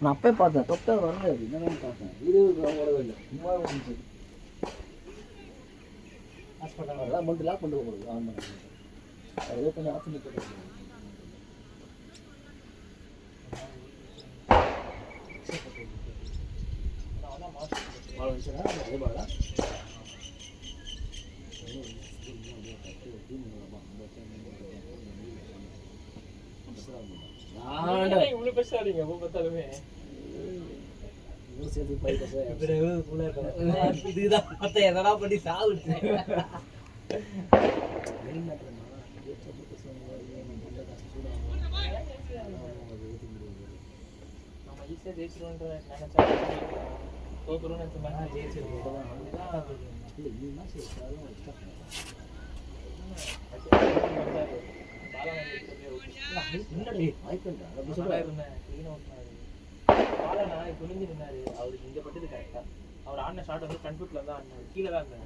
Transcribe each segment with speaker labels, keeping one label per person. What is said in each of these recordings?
Speaker 1: நான் அப்பயே பார்த்தேன், தொட்டா வரல, என்னன்னு பார்த்தேன். வீடியோ ஓடவே இல்லை, சும்மா வந்துச்சு. ஹாஸ்பிட்டல் அதெல்லாம் மட்டும் லாக் பண்ணிட்டு போகுது. ஆமாம், அதே கொஞ்சம் ஆஃப் பண்ணி போட்டு பால் வந்துச்சுன்னா அதே பாலா
Speaker 2: இவ்வளவு பேசாதீங்க எப்ப பார்த்தாலுமே.
Speaker 1: இதுதான் மத்த எதனா பண்ணி சாப்பிட்டு
Speaker 2: நம்ம ஈஸியா ஜெயிச்சிருவோன்ற நினைச்சா தோத்துருவோம்னு நினைச்சோம்னா ஜெயிச்சிருவோம். துணிஞ்சிருந்தாரு. அவருக்கு இங்க பட்டது கரெக்டா. அவர் ஆடின ஷாட் வந்து கன்ஃபியூட்ல தான் ஆடினாரு, கீழே தான் இருந்தாரு.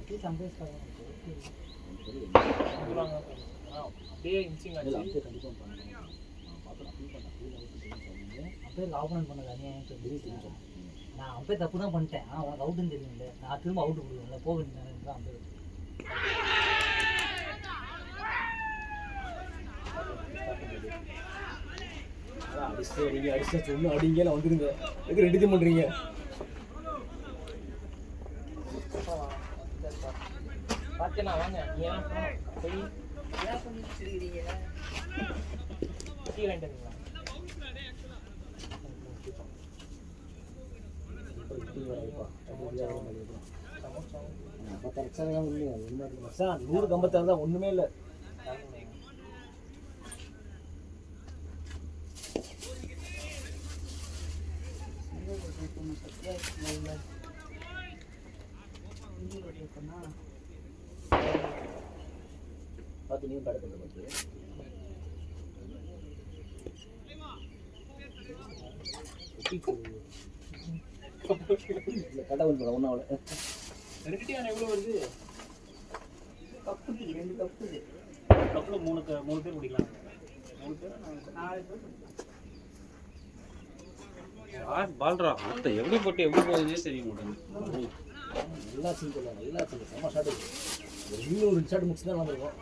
Speaker 2: அப்படியே இன்ச்சிங் ஆச்சு.
Speaker 1: அப்பயே ஆப்போனன்ட் பண்ணது அநியாயம் சொல்லி நான் அப்பயே தப்பு தான் பண்ணிட்டேன். ஆனால் உனக்கு அவுட்டுன்னு தெரியும்ல, நான் திரும்ப அவுட்டு கொடுக்குறேன்ல, போக வேண்டியது தான் அப்பயே. அடிச்சு வரீங்க, அடிச்சா சொன்ன அடிங்க, நான் வந்துருங்க. எதுக்கு ரெண்டு தீம் பண்ணுறீங்க?
Speaker 2: பார்த்தேன்னா வாங்க, நீ ஏன் போய் என்ன பண்ணிட்டு இருக்கிறீங்க? கீழே வந்துட்டீங்களா?
Speaker 1: ஒண்ணுமே இல்லை. பார்த்து நீ பேட் பண்ண பார்த்து கடவுள் போட ஒன்னாவோட
Speaker 2: எவ்வளோ வருது?
Speaker 1: கப்பு 2 கப்பு
Speaker 2: கப்புல 3 பேர் குடிக்கலாம். 3 பேர் 4 பேர்.
Speaker 3: பால்ரா மொத்த எப்படி போட்டு எப்படி போகுதுன்னே தெரிய மாட்டேங்குது.
Speaker 1: நல்லா சிங்கிள் செம்ம ஷாட். ஒரு இன்னொரு ஷாட் முடிச்சு தான் வந்திருக்கோம்.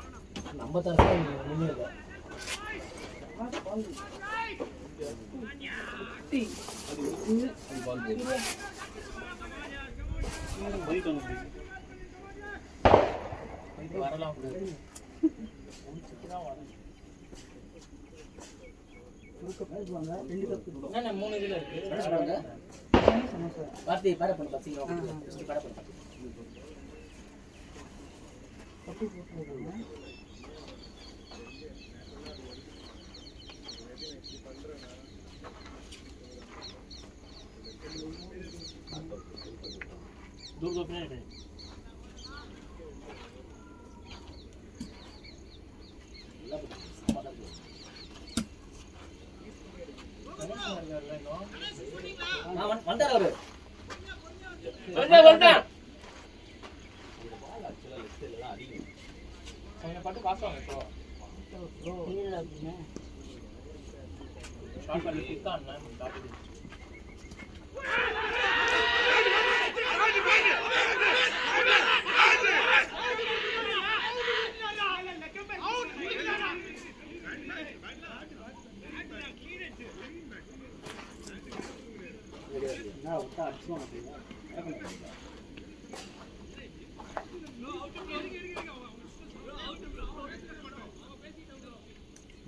Speaker 1: 56 முன்னே இருக்கும்.
Speaker 2: வரலாம் என்ன 3 இதுல இருக்கு.
Speaker 1: பார்த்தி பேட பண்ணு பாத்தீங்களா? பேட பண்ணு.
Speaker 2: दूर दो मिनट है.
Speaker 1: வந்தாரு அவரு.
Speaker 2: வந்தா அவனை பாட்டு பாஸ் வாங்க இப்போ. இல்ல அப்படினா ஷாட் பண்ணி குத்தான் நான் பாத்து.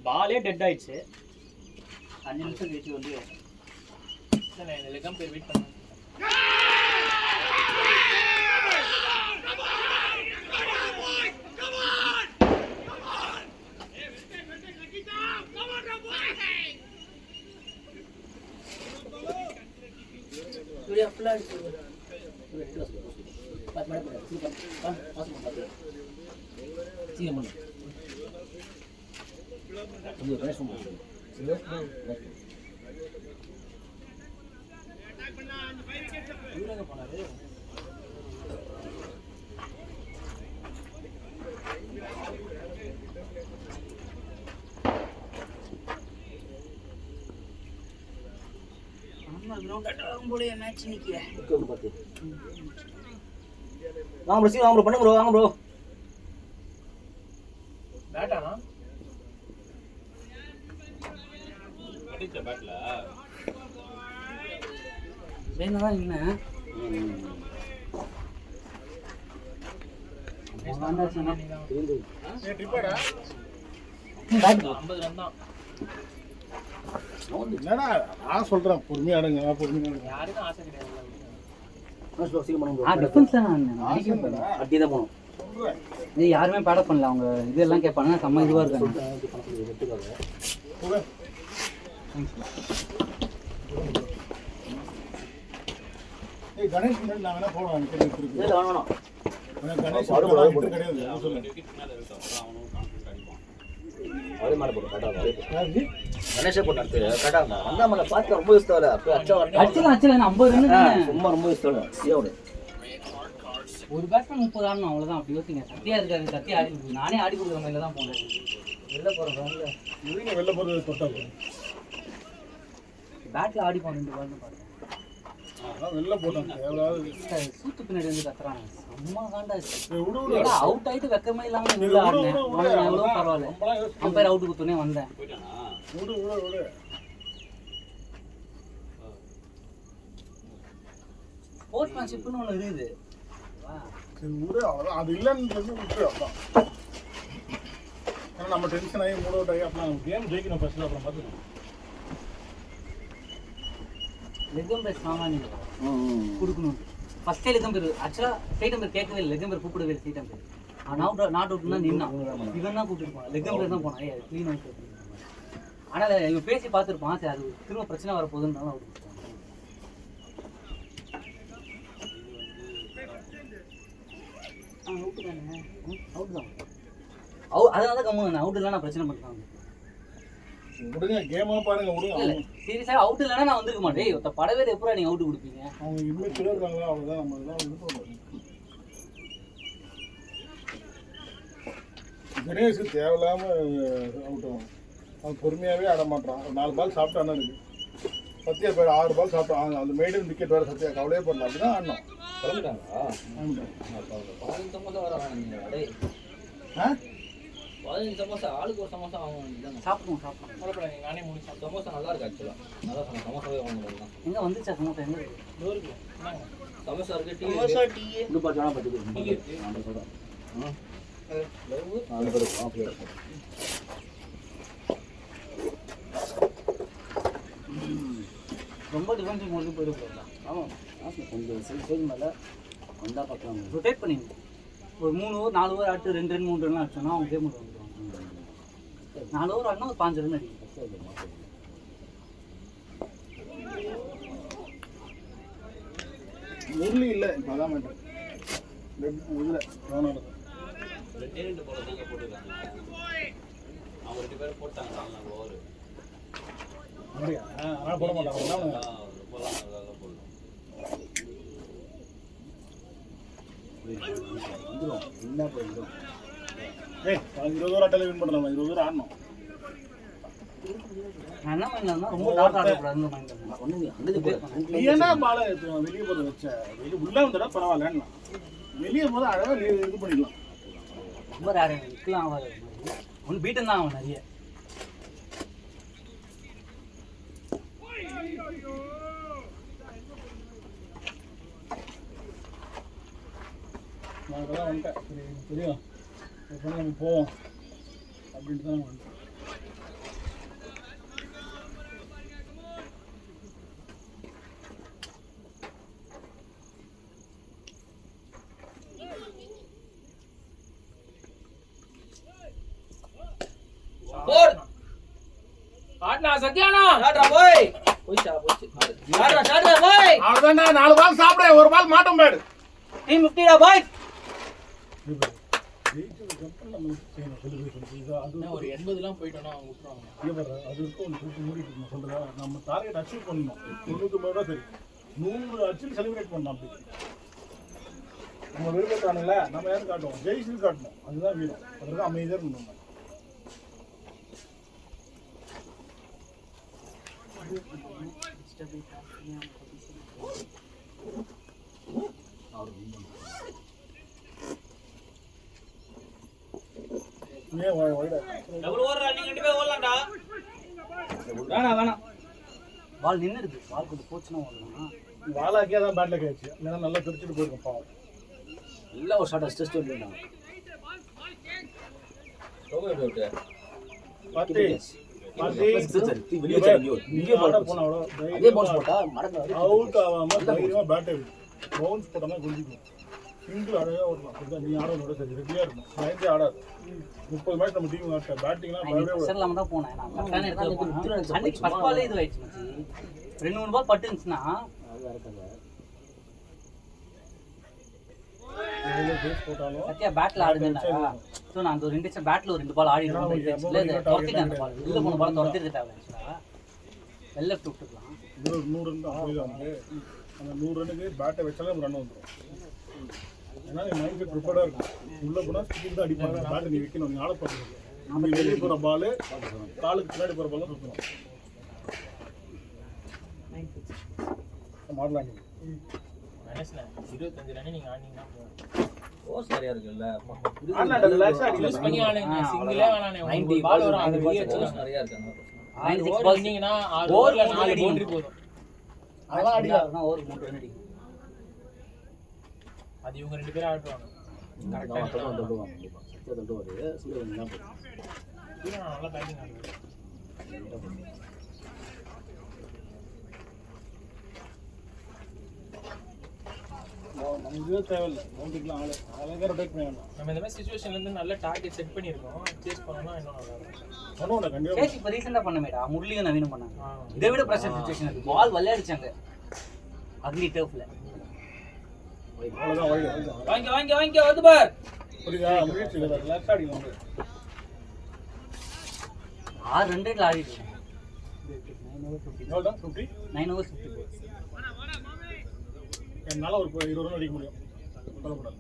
Speaker 1: பாலே டெட் ஆயிடுச்சு. 5 நிமிஷம் கழிச்சு வந்து
Speaker 2: லெகம் பேர் வெயிட் பண்ணு.
Speaker 1: Sudah pelan. Pas mana pun. Pas masuk masuk. Sini mana? Ini beres semua. Sudah.
Speaker 2: இவங்க போனாரு.
Speaker 4: நம்ம கிரவுண்ட் ஆகும் போல மேட்ச் நிக்கிய
Speaker 5: ஓகே பாத்து வாங்க ப்ரோ சீக்கிரம் வாங்க ப்ரோ பண்ணுங்க ப்ரோ வாங்க ப்ரோ
Speaker 2: பேட்டானா
Speaker 3: அடிச்ச பேட்ல
Speaker 1: வேணாதான் என்ன
Speaker 2: ஐம்பது ரன் தான்
Speaker 6: என்னடா நான் சொல்றேன் பொறுமையா அடுங்க
Speaker 2: யாருக்கும் ஆசை கிடையாது
Speaker 5: சீக்கிரம் பண்ணுங்க
Speaker 1: டிஃபென்ஸ் தான்
Speaker 5: அப்படி தான் போகணும்
Speaker 1: இது யாருமே பேடப் பண்ணல அவங்க இதெல்லாம் கேட்பாங்க செம்ம இதுவாக இருக்காங்க
Speaker 6: கணேஷ் முன்னாடி நான் வேணா போனோம்
Speaker 5: வேணாம்
Speaker 6: கணேஷ் கிடையாது
Speaker 3: விக்கெட் மேல இருக்கும் அவனும் கான்ஃபிடன்ட் அடிப்பான்
Speaker 5: அவரே மாட போட்டு
Speaker 6: யாரு?
Speaker 5: கணேஷே போட்டு அடுத்து கரெக்டா அந்த மேல பார்த்து ரொம்ப யூஸ் தேவை அப்போ அச்சா
Speaker 1: அடிச்சலாம் 50 ரன்
Speaker 5: சும்மா ரொம்ப யூஸ் தேவை சீரோடு
Speaker 1: ஒரு பேட்ஸ்மேன் 30 ஆடணும் அவ்வளோதான் அப்படி யோசிங்க சத்தியா இருக்காது சத்தியா ஆடி கொடுக்குது நானே ஆடி கொடுக்குற மாதிரி தான் போனேன் வெளில போகிற கிரவுண்டில்
Speaker 6: இவங்க வெளில போறது தொட்டா போதும்.
Speaker 1: பேட்டில் ஆடி போன 2 பால்னு பார்த்தேன்
Speaker 6: அதான் வெளில போட்டாங்க எவ்வளவு
Speaker 1: சூத்து பின்னாடி வந்து கத்துறாங்க செம்ம காண்டாச்சு
Speaker 6: விடு விடு
Speaker 1: அவுட் ஆகிட்டு வெக்கமே இல்லாமல் உள்ள ஆடினேன் எவ்வளோ பரவாயில்ல அம்பையர் அவுட்டு கொடுத்தோன்னே வந்தேன்
Speaker 3: போயிட்டானா
Speaker 6: விடு விடு விடு
Speaker 1: ஸ்போர்ட்ஸ்மேன்ஷிப்னு ஒன்று இருக்குது
Speaker 6: சரி விடு அவ்வளோதான் அது இல்லைன்றது விட்டு அதான் ஏன்னா நம்ம டென்ஷன் ஆகி மூட் அவுட் ஆகி அப்புறம் நம்ம கேம் ஜெயிக்கணும் ஃபர்ஸ்ட் அப்புறம் பார்த்துக்கலாம்
Speaker 1: லெக்கம் பேர் சாமானியம் கொடுக்கணும் ஃபஸ்ட்டே லெக்கம் பேர் ஆக்சுவலாக ஸ்டேட் நம்பர் கேட்கவே இல்லை லெக்கம் பேர் கூப்பிடவே இல்லை ஸ்டேட் நம்பர் நாட் அவுட்னா நின்னான் இவன் தான் கூப்பிட்டு போனான் லெக்கம் பேர் தான் போனான் க்ளீன் அவுட் ஆனால் இவன் பேசி பார்த்துருப்பான் சரி அது திரும்ப பிரச்சனை வரப்போகுதுன்னு அவுட் அவுட்டு தானே அவுட் தான் அதனால தான் கம்மு அவுட் இல்லைனா நான் பிரச்சனை பண்ணுறாங்க
Speaker 6: விடுங்க கேமாக பாருங்க விடுங்க
Speaker 1: இல்லை சீரியஸாக அவுட் இல்லைனா நான் வந்திருக்க மாட்டேன் ஒருத்த படவே எப்போ நீங்கள் அவுட்டு கொடுப்பீங்க
Speaker 6: அவங்க இன்னும் சொல்லியிருக்காங்களா அவ்வளோதான் நம்ம இதெல்லாம் இது பண்ணுவோம் கணேஷ் தேவையில்லாம அவுட் ஆகும் அவன் பொறுமையாகவே ஆட மாட்டான் 4 பால் சாப்பிட்டானு இருக்கு சத்யா பேர் 6 பால் சாப்பிட்டான் அந்த மெய்டன் விக்கெட் வேறு சத்யா கவலையே பண்ணல அப்படிதான் ஆடணும்
Speaker 5: கிளம்பிட்டாங்களா
Speaker 1: 15 சமோசா வர வேணும் டேய்
Speaker 6: ஆ
Speaker 1: 15 சமோசா ஆளுக்கு ஒரு சமோசா வாங்குவாங்க சாப்பிடுவோம்
Speaker 2: கவலைப்படாதீங்க நானே முடிச்சேன்
Speaker 5: சமோசா நல்லா இருக்கு ஆக்சுவலாக நல்லா சொன்ன சமோசாவே வாங்கலாம்
Speaker 1: எங்கே வந்துச்சா சமோசா எங்கே இருக்கு
Speaker 2: டோருக்கு என்னங்க
Speaker 5: சமோசா இருக்கு டீ
Speaker 4: சமோசா டீ
Speaker 5: இன்னும் பார்த்தா பார்த்துக்கு நான் சொல்கிறேன்
Speaker 1: ரொம்ப டிஃபென்சிவ் மோட்ல போயிட்டு போயிடலாம்
Speaker 5: ஆமாம் கொஞ்சம் சைடு மேலே வந்தால் பார்க்கலாம்
Speaker 1: ரொட்டேட் பண்ணிடணும் ஒரு 3 ஓவர் 4 ஓவர் ஆட்டு 2 ரன் 3 ரன் அடிச்சோன்னா அவங்க கேம் வந்துடுவாங்க 4 ஓவர் ஆடினா ஒரு 5 ரன் அடிக்கும்
Speaker 6: முரளி இல்லை இப்போ அதான் மேட்டர் இதில் ரோனாடு
Speaker 3: 2 போல தாங்க போட்டுருக்காங்க அவங்க 2 பேரும் போட்டாங்க 4 ஓவர்
Speaker 6: அப்படியா ஆனால் போட மாட்டாங்க
Speaker 3: போலாம் நல்லா போடலாம்
Speaker 5: வந்துடும் என்ன போயிடும்
Speaker 6: ஏய் 20 ஓவர் ஆட்டாலே வின் பண்ணலாம் 20 ஓவர் ஆடணும்
Speaker 1: நான் என்ன பண்ணலாம்னா ரொம்ப டாட் ஆடக்கூடாதுன்னு மைண்ட்
Speaker 5: ஒன்று அங்கே
Speaker 6: நீ என்ன பாலை வெளியே போகிறத வச்ச வெளியே உள்ளே வந்தடா பரவாயில்லன்னா வெளியே போது அழகாக இது பண்ணிக்கலாம்
Speaker 1: ரொம்ப ரேர் விற்கலாம் ஆகாது ஒன்று பீட்டன் தான் அவன் நிறைய
Speaker 6: நான் அதெல்லாம் வந்துட்டேன் சரி எனக்கு தெரியும் எப்போ நம்ம போவோம் அப்படின்ட்டு தான் வந்துட்டேன்
Speaker 2: ஆட்னா சத்யானா
Speaker 5: போய் போயிச்சா போச்சு
Speaker 6: அவ்வளோதான்டா 4 பால் சாப்பிட 1 பால் மாட்டோம் பேடு
Speaker 1: டீம் 50 பாய்
Speaker 2: ஒரு 80லாம் போயிட்டோம்னா அவங்க விட்டுருவாங்க
Speaker 6: அது இருக்கும் ஒன்று தூக்கி மூடிட்டு சொல்றதா நம்ம டார்கெட் அச்சீவ் பண்ணணும் 99 ரூபா சரி 100 அச்சீவ் செலிப்ரேட் பண்ணலாம் அப்படி நம்ம விருப்பத்தானுங்கள நம்ம யாரும் காட்டுவோம் ஜெயிச்சு காட்டணும் அதுதான் வீரம் அதுதான் அமைதியாக இருக்கணும் ஏன் வைடா
Speaker 3: டபுள் ஓவரா நீங்க ரெண்டு பேரும் ஓடலாம்டா.
Speaker 1: வேணாம் பால் நின்னுடுது. பால் கொஞ்சம் போச்சுன்னா ஓடலாம்.
Speaker 6: வாலாக்கியா தான் பேட்ல கேட்சி இல்லைன்னா நல்லா பிரிச்சுட்டு போயிருக்கோம் பாவம்.
Speaker 5: நல்லா ஒரு ஷாட் அசிஸ்ட் பண்ணிட்டாங்க.
Speaker 6: பாத்தி
Speaker 5: வெளியே
Speaker 6: போனா
Speaker 5: அதே பவுன்ஸ் போட்டா மடங்கு
Speaker 6: அவுட் ஆகாம தைரியமா பேட்டை பவுன்ஸ் போட்டோம்னா குஞ்சிக்கும். சிங்கிள் அழகா ஓடலாம். அப்படிதான் நீ ஆடனோட சரி ரெடியா இருக்கும். பயந்தே ஆடாது. 30 மேட்ச் நம்ம டீம் ஆட்ட பேட்டிங்லாம் பயவே
Speaker 1: செஷன் இல்லாம தான் போனேன். நான் கரெக்டான இடத்துல போனேன். அன்னைக்கு ஃபர்ஸ்ட் பாலே இது ஆயிடுச்சு மச்சி. 2-3 பால் பட்டுச்சுன்னா
Speaker 5: அது வரக்கல.
Speaker 6: ஃபேஸ் போட்டாலும்
Speaker 1: சத்யா பேட்ல ஆடுதுன்னா சோ நான் அந்த 2 நிமிஷம் பேட்ல ஒரு 2 பால் ஆடிடுவேன். துரத்திட்டேன் அந்த பால். உள்ள போன பால் துரத்திட்டாங்க. வெல் லெஃப்ட் விட்டுக்கலாம்.
Speaker 6: இது 100 ரன் தான் போய் வந்து அந்த 100 ரன்னுக்கு பேட்டை வச்சாலே ரன் வந்துடும். ஏன்னா நீ மைண்ட் ப்ரிப்பேர்டாக இருக்கும். உள்ளே போனால் ஸ்டிக் தான் அடிப்பாங்க. பேட்டை நீ வைக்கணும். நீ ஆளை பார்க்கணும். நம்ம வெளியே போகிற பால் காலுக்கு பின்னாடி போகிற பால் சுற்றணும். மாடலாம் நீங்கள்
Speaker 2: நினைச்சேன் 25 ரன் நீங்க ஆடினீங்கன்னா
Speaker 5: ஓஸ் சரியா இருக்குல்ல.
Speaker 2: யூஸ் பண்ணி ஆடுங்க. சிங்கிளே வேணானே. 90 பால் வரும். அது வெளிய வச்சு
Speaker 5: நிறைய இருக்காங்க.
Speaker 1: 96 பால்
Speaker 2: நீங்கனா 6 ஓவர்ல 4 பவுண்டரி போதும்.
Speaker 1: அதெல்லாம் அடிக்கலாம். ஒரு 3 ரன் அடிக்கும்.
Speaker 2: அது இவங்க ரெண்டு பேரும் ஆடுவாங்க.
Speaker 5: கரெக்ட்டா தொடுவாங்க. கண்டிப்பா சத்யா தொடுவாரு. சூரியன் தான் போகும்.
Speaker 2: சூரியன் நல்லா பேட்டிங் ஆடுவாரு.
Speaker 6: நம்ம இதுவே தேவையில்லை. பவுண்டரிக்கெலாம் அழகாக ரொட்டேட் பண்ணி வேணும்.
Speaker 2: நம்ம இந்த மாதிரி சிச்சுவேஷன்ல இருந்து நல்ல டார்கெட் செட் பண்ணியிருக்கோம். சேஸ் பண்ணோம்னா இன்னும் நல்லா இருக்கும்.
Speaker 6: பண்ணுவோம்ல கண்டிப்பாக.
Speaker 1: சேஸ் இப்போ ரீசெண்டா பண்ணமேடா. முரளியும் நவீனும் பண்ணாங்க. இதை விட பிரஷர் சிச்சுவேஷன் இருக்கு. பால் விளையாடிச்சாங்க அக்லி டர்ஃப்ல.
Speaker 6: அவ்வளோதான் வைடு.
Speaker 3: வாங்க வந்து பார்.
Speaker 6: புரியுதா? முயற்சி இல்லை. ரிலாக்ஸாக அடிக்கணும்.
Speaker 1: 6 ரன் ரேட்ல ஆடிட்டு இருக்கேன்.
Speaker 6: எவ்வளோ தான் 50?
Speaker 1: 9 overs 50 balls.
Speaker 6: என்னால் ஒரு 20 ரன் அடிக்க முடியும். சொல்லக்கூடாது.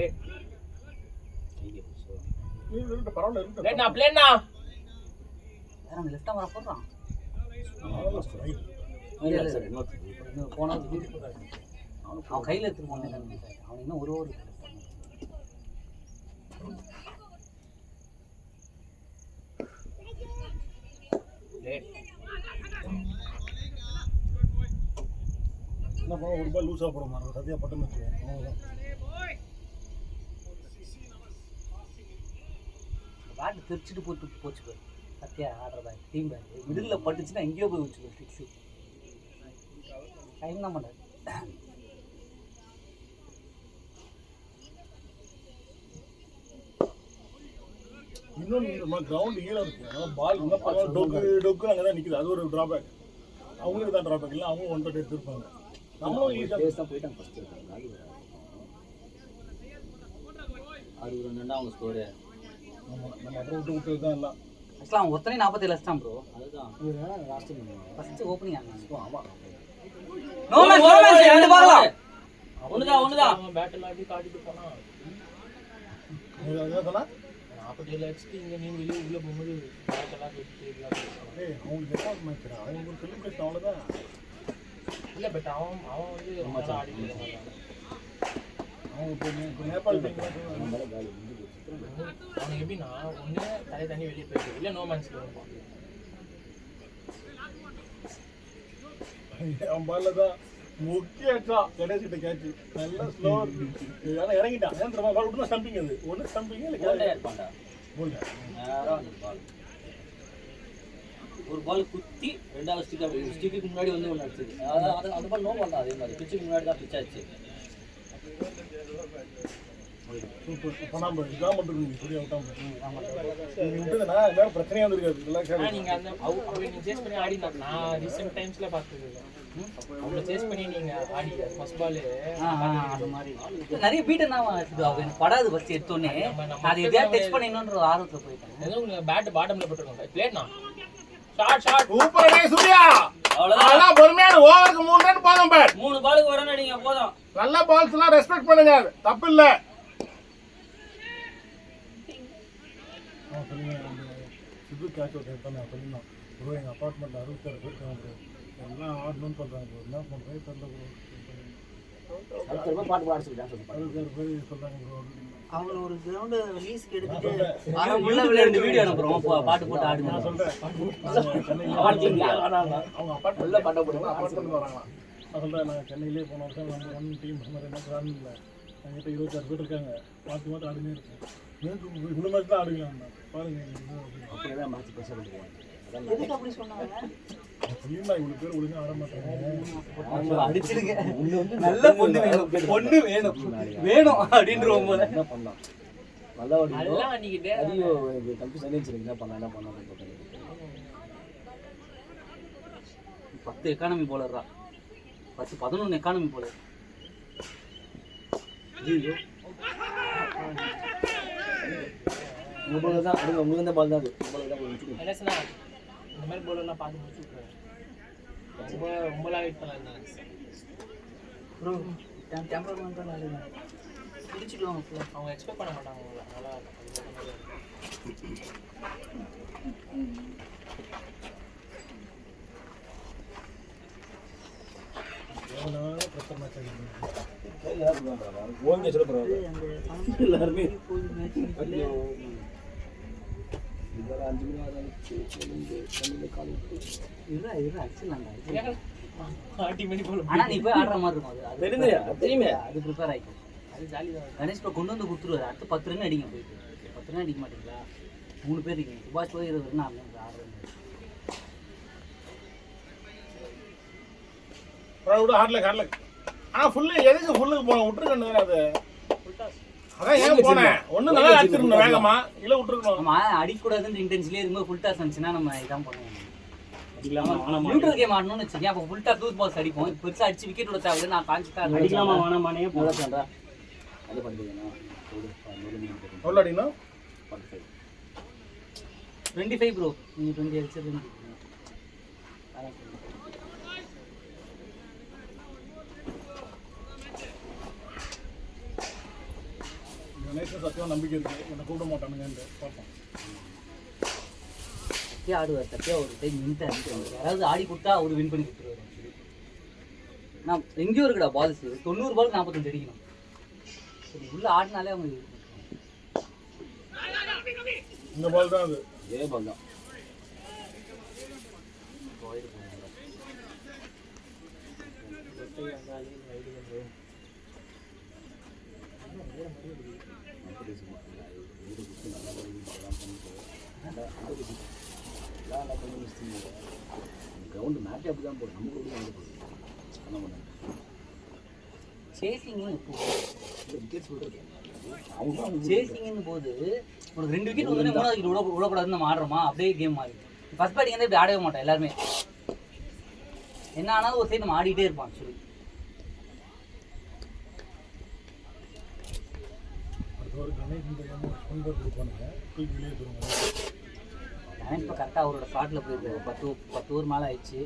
Speaker 2: ஏய்
Speaker 6: பரவாயில்ல இருக்கு.
Speaker 2: பிளேனா பிளேனா
Speaker 1: வேற அந்த லெஃப்ட் ஆமரா போடுறான்.
Speaker 5: இல்ல சார்
Speaker 1: இன்னும் போனா அவன் கையில எடுத்து போனேன். அவன் இன்னும் ஒரு ஓவர்
Speaker 6: என்ன பண்ண ஒரு பால் லூஸாக போட மாதிரி சத்தியா பட்டம் வச்சுருவோம். அவ்வளோதான்.
Speaker 1: பேட் தெரிச்சுட்டு போச்சு பாரு. சத்யா ஆடுற பேட் டீம் பேட் மிடில் பட்டுச்சுன்னா எங்கேயோ போய் வச்சுக்கோ. ஃபிக்ஸு டைம் தான் பண்ணாது.
Speaker 6: இன்னொன்று கிரவுண்ட் ஈரம் இருக்கு. அதனால் பால் என்ன பண்ணாலும் டொக்கு அங்கே தான் நிற்குது. அது ஒரு ட்ராபேக். அவங்களுக்கு தான் ட்ராபேக் இல்லை. அவங்க 1 எடுத்துருப்பாங்க. நம்மளும் ஈஸியாக
Speaker 5: பேஸ் தான் போயிட்டாங்க ஃபர்ஸ்ட். 60 ரன் அவங்க ஸ்கோரு.
Speaker 6: ஆமாம் நம்ம அப்புறம் விட்டு தான் எல்லாம்.
Speaker 1: ஆக்சுவலாக அவன் ஒருத்தனே 47 அடிச்சிட்டான் ப்ரோ.
Speaker 5: அதுதான் லாஸ்ட்
Speaker 1: ஃபர்ஸ்ட் ஓப்பனிங் ஆனான்.
Speaker 6: ஆமாம்
Speaker 1: நோ மேட்ச் 2 பால்
Speaker 3: ஒண்ணுதான்
Speaker 2: அவன் பேட் எல்லாம் எப்படி காட்டிட்டு போனா
Speaker 6: என்ன சொன்னா?
Speaker 2: 47 அடிச்சுட்டு இங்க நீங்க வெளியே உள்ள போகும்போது பேட் எல்லாம் வச்சுட்டு இதெல்லாம் பேசுவாங்க.
Speaker 6: ஏய் அவங்களுக்கு என்ன மேட்ச்? அவங்க ஒரு செலிப்ரேஷன் அவ்வளோதான்.
Speaker 2: இல்ல பட் அவன் வந்து நல்லா ஆடிட்டு இருக்கான்.
Speaker 6: அவங்க இப்போ நேபாள் டீம்
Speaker 2: அவன் எப்படின்னா ஒண்ணு தலை தண்ணி வெளியே போயிடுது இல்ல நோ மேன்ஸ்ல வருவான்.
Speaker 6: அவன் பால்ல தான் முக்கிய கடைசிட்ட கேட்ச் நல்லா ஸ்லோ ஆனால் இறங்கிட்டான். ஏன் தெரியுமா? பால் விட்டுனா ஸ்டம்பிங். அது ஒன்று ஸ்டம்பிங் இல்லை
Speaker 3: இருப்பான்டா.
Speaker 6: போல்டா.
Speaker 3: நேரா வந்து பால். ஒரு பால் குத்தி ரெண்டாவது ஸ்டிக்கு முன்னாடி வந்து ஒன்று அடிச்சது. அதாவது அந்த பால் நோ பால் தான். அதே மாதிரி பிச்சுக்கு முன்னாடி தான் பிச் ஆச்சு.
Speaker 6: இப்போ நம்ம இதான் பண்ணுறீங்க. சரியா விட்டாங்க. நீங்கள் விட்டுதுன்னா வேறு பிரச்சனையாக வந்துருக்காது. ரிலாக்ஸாக
Speaker 2: நீங்க அந்த அவரை நீங்க சேஸ் பண்ணி ஆடினா நான் ரீசெண்ட் டைம்ஸ்ல பார்த்தது அவரை சேஸ் பண்ணி நீங்க ஆடி ஃபர்ஸ்ட் பால்
Speaker 1: அது மாதிரி நிறைய பீட் என்ன இது அவன் படாது ஃபர்ஸ்ட் எடுத்தோடனே. அது எதையா டச் பண்ணிடணுன்ற ஒரு ஆர்வத்தில் போயிட்டேன்.
Speaker 2: ஏதோ உங்களுக்கு பேட் பாட்டம்ல போட்டுருக்கோங்க பிளேட்னா ஷாட்
Speaker 6: சூப்பர் சூர்யா.
Speaker 3: அவ்வளவுதான்.
Speaker 6: நல்லா பொறுமையான ஓவருக்கு 3 ரன் போதும். பேட்
Speaker 3: 3 பாலுக்கு ஒரு ரன் அடிங்க போதும்.
Speaker 6: நல்ல பால்ஸ் எல்லாம் ரெஸ்பெக்ட் பண்ணுங்க. தப்பு இல்ல. சித்து கேட்ச் அவுட் எடுத்தேன் நான் சொல்லியிருந்தோம் ப்ரோ எங்கள் அப்பார்ட்மெண்ட்டில் 66 பேர் இருக்காங்க ப்ரோ எல்லாம் ஆடணும்னு சொல்கிறாங்க ப்ரோ என்ன பண்ணுறேன் தெரியல ப்ரோ
Speaker 5: அடுத்த பாட்டு பாட சொல்லி டான்ஸ்
Speaker 6: 66 பேர் சொல்கிறாங்க ப்ரோ
Speaker 4: அவங்க ஒரு கிரவுண்டு லீஸ்க்கு எடுத்துட்டு
Speaker 1: யூடியூப்ல 2 வீடியோ அனுப்புறோம் பாட்டு போட்டு ஆடுங்க.
Speaker 6: நான் சொல்கிறேன் அவங்க அப்பார்ட்மெண்ட்டில்
Speaker 5: நல்ல பாட்டை போடுங்க
Speaker 6: அப்பார்ட்மெண்ட் வராங்களா நான் சொல்கிறேன் நாங்கள் சென்னையிலே போன வருஷம் நம்ம 1 டீம் மாதிரி என்ன கிராண்ட் இல்லை என்கிட்ட 26 பேர் இருக்காங்க மாற்றி மாற்றி ஆடுமே இருக்கும் நேற்று இவ்வளோ மேட்ச் தான் ஆடுவீங்க பாருங்க
Speaker 5: அப்படியே தான் மேட்ச் பேச முடியும்
Speaker 4: எதுக்கு அப்படி சொன்னாங்க?
Speaker 6: சொல்லியிருந்தா இவ்வளோ பேர் ஒழுங்காக ஆட மாட்டாங்க
Speaker 1: அடிச்சிருங்க. நல்ல பொண்ணு வேணும், பொண்ணு வேணும் வேணும் அப்படின்றோம் போல.
Speaker 5: என்ன பண்ணலாம் நல்லா ஒரு
Speaker 2: நல்லா பண்ணிக்கிட்டே
Speaker 5: ஐயோ எனக்கு கன்ஃபியூஸ் ஆகிடுச்சு என்ன பண்ணலாம்
Speaker 1: 10 எக்கானமி போலர்றா 10-11 எக்கானமி போல.
Speaker 5: ஐயோ உங்களுக்கு தான் அடுங்க உங்களுக்கு தான் பால் தான் அது உங்களுக்கு தான் முடிச்சுக்கணும்
Speaker 2: என்னச்சுன்னா இந்த மாதிரி போலெல்லாம் பார்த்து முடிச்சு விட்ருவேன். ரொம்பலாம் வெயிட் பண்ணாங்க.
Speaker 4: ப்ரோ டெம்பர்மெண்ட் தான் நல்லது பிடிச்சிடுவாங்க ஃபுல்லாக.
Speaker 2: அவங்க எக்ஸ்பெக்ட் பண்ண மாட்டாங்க உங்களை. நல்லா
Speaker 6: ப்ரெஷர் மேட்ச் ஆகிடுது
Speaker 5: ஓகே சொல்ல போகிறாங்க
Speaker 4: அந்த
Speaker 5: எல்லாருமே
Speaker 4: போய் மேட்ச்
Speaker 5: ஐயோ இதெல்லாம் 5 மணி ஆகுது காலேஜ்
Speaker 1: அடிச்சிடலாம்டா.
Speaker 2: ஆட்டி மணி போல.
Speaker 1: ஆனா நீ போய் ஆடுற மாதிரி இருக்கும். அது
Speaker 5: தெரியுமையா தெரியுமே
Speaker 1: அது ப்ரிப்பேர் ஆகிக்கும்.
Speaker 2: அது ஜாலி தான்.
Speaker 1: கணேஷ் இப்போ கொண்டு வந்து கொடுத்துருவாரு. அடுத்து 10 ரன் அடிங்க போயிட்டு. 10 ரன் அடிக்க மாட்டீங்களா? 3 பேர் இருக்கீங்க. சுபாஷ் போய் 20 ரன் ஆடணும். 6 ரன்.
Speaker 6: விட ஹார்ட்லக் ஃபுல்லு எதுக்கு ஃபுல்லுக்கு போனேன் விட்டுருக்கணும் அது அதான் ஏன் போனேன் ஒன்றும் நல்லா அடிச்சிருக்கணும் வேகமா இல்லை விட்டுருக்கணும்
Speaker 1: நம்ம அடிக்கூடாதுன்ற இன்டென்ஷன்லேயே இருக்கும்போது ஃபுல் டாஸ் வந்துச்சுன்னா நம்ம இதான் பண்ணுவோம். நியூட்ரல் கேம் ஆடணும்னு வச்சுக்கேன். அப்போ ஃபுல் டாஸ் லூஸ் பால்ஸ் அடிப்போம். இப்போ பெருசாக அடிச்சு விக்கெட் விட தேவையில்லை. நான் கான்செப்டாக
Speaker 5: அடிக்கலாமா வேணாமானே நல்லா பண்ணுறா அது பண்ணுறீங்கன்னா
Speaker 6: எவ்வளோ அடிக்கணும்
Speaker 1: 25 ப்ரோ. நீங்கள் 20 அடிச்சு
Speaker 6: கணேஷன் சத்தியம் நம்பிக்கை இருக்குது என்னை கூப்பிட மாட்டானுங்கன்னு பார்ப்போம்
Speaker 1: சத்தியா ஆடுவார். சத்தியா ஒரு டைம் நின்று அடிக்கிறாங்க. யாராவது ஆடி கொடுத்தா அவர் வின் பண்ணி கொடுத்துருவாரு. நான் எங்கேயோ இருக்குடா பால்ஸ் 90 பால் 45 அடிக்கணும். சரி உள்ள ஆடினாலே அவங்க
Speaker 6: இந்த பால் தான் அது
Speaker 5: இதே பால் தான் கிரவுண்டு மேட்ச் அப்படி தான் போடும் நமக்கு வந்து பண்ண மாட்டாங்க
Speaker 1: சேசிங்னு
Speaker 5: விக்கெட் சொல்கிறது
Speaker 1: சேசிங்னு போது உனக்கு 2 விக்கெட் வந்து 3வது விக்கெட் விடக்கூடாதுன்னு நம்ம ஆடுறோமா? அப்படியே கேம் மாறி ஃபர்ஸ்ட் பேட்டிங் வந்து இப்படி ஆடவே மாட்டோம் எல்லாருமே. என்ன ஆனாலும் ஒரு சைடு நம்ம ஆடிட்டே இருப்பான். சொல்லி
Speaker 6: அடுத்த ஒரு கணேஷ் ஸ்பெண்டர் கொடுப்பானுங்க தூக்கி வெளியே தருவாங்க
Speaker 1: கணேஷ் இப்போ கரெக்டாக அவரோட ஸ்லாட்டில் போயிருக்காரு. 10 ஓவர் மேலே ஆயிடுச்சு.